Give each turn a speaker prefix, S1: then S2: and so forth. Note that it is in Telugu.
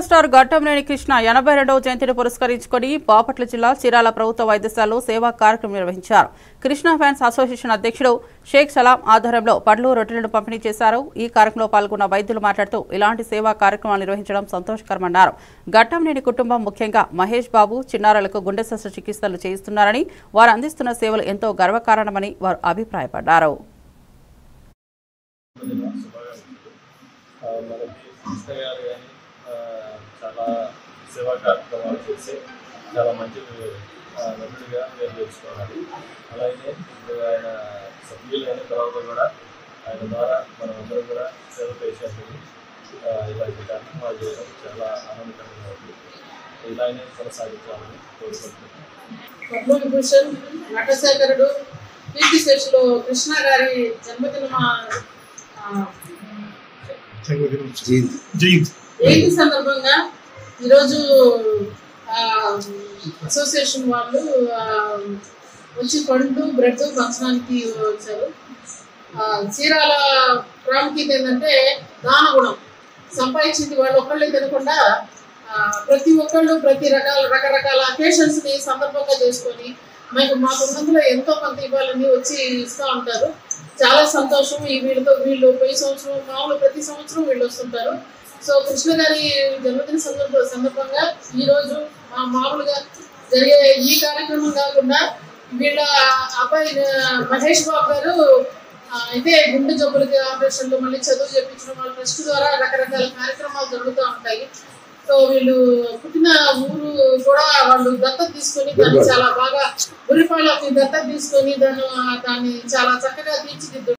S1: స్టార్ ఘట్టంనేని కృష్ణ 82వ జయంతిని పురస్కరించుకొని బాపట్ల జిల్లా చీరాల ప్రభుత్వ వైద్యశాలలో సేవా కార్యక్రమం నిర్వహించారు. కృష్ణ ఫ్యాన్స్ అసోసియేషన్ అధ్యక్షుడు షేక్ సలాం ఆధ్వర్యంలో పండ్లు రొట్టెలను పంపిణీ చేశారు. ఈ కార్యక్రమంలో పాల్గొన్న వైద్యులు మాట్లాడుతూ ఇలాంటి సేవా కార్యక్రమాలు నిర్వహించడం సంతోషకరమన్నారు. ఘట్టంనేని కుటుంబం ముఖ్యంగా మహేష్ బాబు చిన్నారులకు గుండె శస్త్రచికిత్సలు చేయిస్తున్నారని, వారు అందిస్తున్న సేవలు ఎంతో గర్వకారణమని వారు అభిప్రాయపడ్డారు.
S2: చాలా సేవా కార్యక్రమాలు చేసి చాలా మంచి నటుడిగా పేరు తెచ్చుకోవాలి. అలాగే ఇప్పుడు ఆయన సభ్యులు అయిన తర్వాత కూడా ఆయన ద్వారా మనం అందరం కూడా సేవ చేసేందుకు ఇలాంటి కార్యక్రమాలు చేయడం చాలా ఆనందకరంగా ఉంది. ఇలానే కొనసాగించాలని కోరుకుంటున్నాను.
S3: పద్మవిభూషణ్ నటశేఖరుడు కీర్తిశేషులు కృష్ణ గారి జయంతి సందర్భంగా ఈరోజు అసోసియేషన్ వాళ్ళు వచ్చి పండ్లు బ్రెడ్ పంచడానికి వచ్చారు. చీరాల ప్రాముఖ్యత ఏంటంటే దాన గుణం. సంపాదించింది వాళ్ళు ఒక్కళ్ళే తినకుండా ప్రతి ఒక్కళ్ళు రకరకాల అకేషన్స్ని సందర్భంగా చేసుకొని మాకున్నందులో ఎంతో కొంత ఇవ్వాలని వచ్చి ఇస్తూ ఉంటారు. చాలా సంతోషం. వీళ్ళు పోయి సంవత్సరం మామూలు ప్రతి సంవత్సరం వీళ్ళు వస్తుంటారు. సో కృష్ణ గారి జన్మదిన సందర్భంగా ఈరోజు మామూలుగా జరిగే ఈ కార్యక్రమం కాకుండా వీళ్ళ అబ్బాయి మహేష్ బాబు గారు అయితే గుండె జబ్బులకి ఆపరేషన్లు మళ్ళీ చదువు చెప్పించడం వాళ్ళ ట్రస్ట్ ద్వారా రకరకాల కార్యక్రమాలు జరుగుతూ ఉంటాయి. సో వీళ్ళు పుట్టిన ఊరు కూడా వాళ్ళు దత్తత తీసుకొని దాన్ని చాలా బాగా గురిపాలకి దత్తత తీసుకొని దాన్ని చాలా చక్కగా తీర్చిదిద్దు